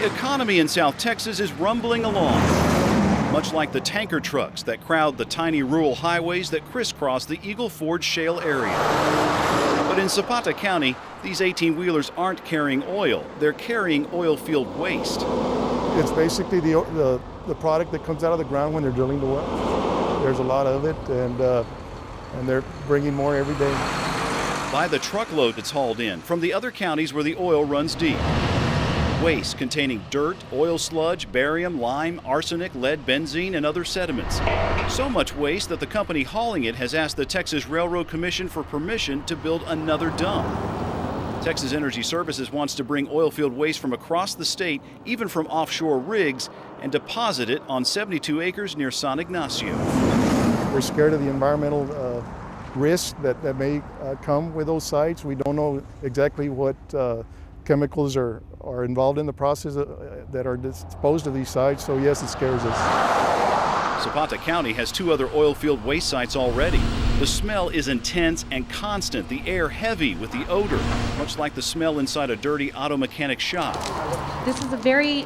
The economy in South Texas is rumbling along, much like the tanker trucks that crowd the tiny rural highways that crisscross the Eagle Ford shale area. But in Zapata County, these 18-wheelers aren't carrying oil. They're carrying oil field waste. It's basically the product that comes out of the ground when they're drilling the well. There's a lot of it, and they're bringing more every day. By the truckload it's hauled in from the other counties where the oil runs deep. Waste containing dirt, oil sludge, barium, lime, arsenic, lead, benzene, and other sediments. So much waste that the company hauling it has asked the Texas Railroad Commission for permission to build another dump. Texas Energy Services wants to bring oil field waste from across the state, even from offshore rigs, and deposit it on 72 acres near San Ignacio. We're scared of the environmental risks that may come with those sites. We don't know exactly what chemicals are involved in the process that are disposed of these sites, so yes, it scares us. Zapata County has 2 other oil field waste sites already. The smell is intense and constant, the air heavy with the odor, much like the smell inside a dirty auto mechanic shop. This is a very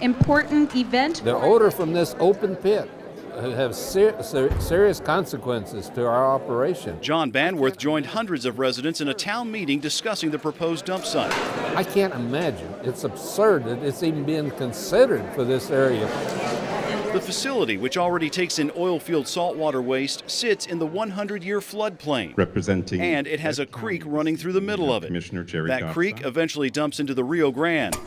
important event. The odor from this open pit have serious consequences to our operation. John Banworth joined hundreds of residents in a town meeting discussing the proposed dump site. I can't imagine. It's absurd that it's even being considered for this area. The facility, which already takes in oil field saltwater waste, sits in the 100-year floodplain. And it has a creek running through the middle of it. That creek eventually dumps into the Rio Grande,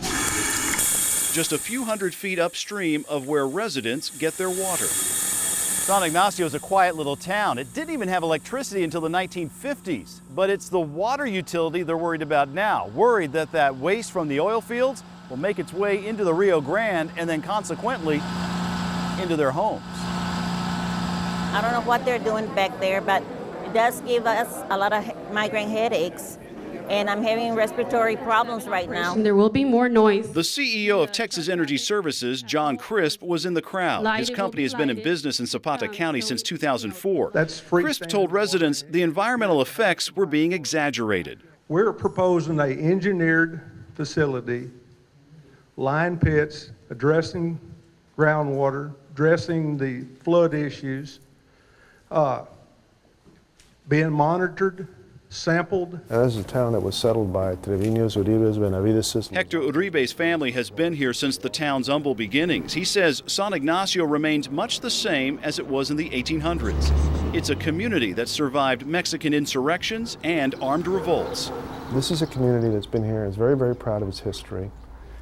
just a few hundred feet upstream of where residents get their water. San Ignacio is a quiet little town. It didn't even have electricity until the 1950s. But it's the water utility they're worried about now, worried that that waste from the oil fields will make its way into the Rio Grande and then consequently into their homes. I don't know what they're doing back there, but it does give us a lot of migraine headaches. And I'm having respiratory problems right now. There will be more noise. The CEO of Texas Energy Services, John Crisp, was in the crowd. His company has been in business in Zapata County since 2004. Crisp told residents the environmental effects were being exaggerated. We're proposing an engineered facility, line pits, addressing groundwater, addressing the flood issues, being monitored, sampled. This is a town that was settled by Treviños, Uribes, Benavides. Hector Uribe's family has been here since the town's humble beginnings. He says San Ignacio remains much the same as it was in the 1800s. It's a community that survived Mexican insurrections and armed revolts. This is a community that's been here and is very, very proud of its history.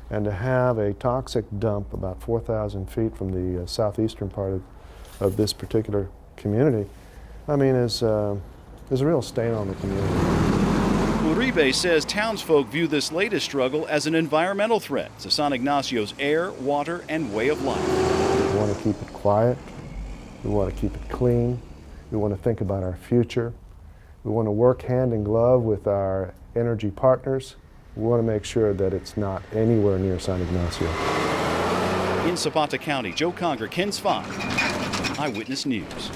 And to have a toxic dump about 4,000 feet from the southeastern part of this particular community, I mean, is a real stain on the community. Uribe says townsfolk view this latest struggle as an environmental threat to San Ignacio's air, water, and way of life. We want to keep it quiet. We want to keep it clean. We want to think about our future. We want to work hand in glove with our energy partners. We want to make sure that it's not anywhere near San Ignacio. In Zapata County, Joe Conger, KENS 5, Eyewitness News.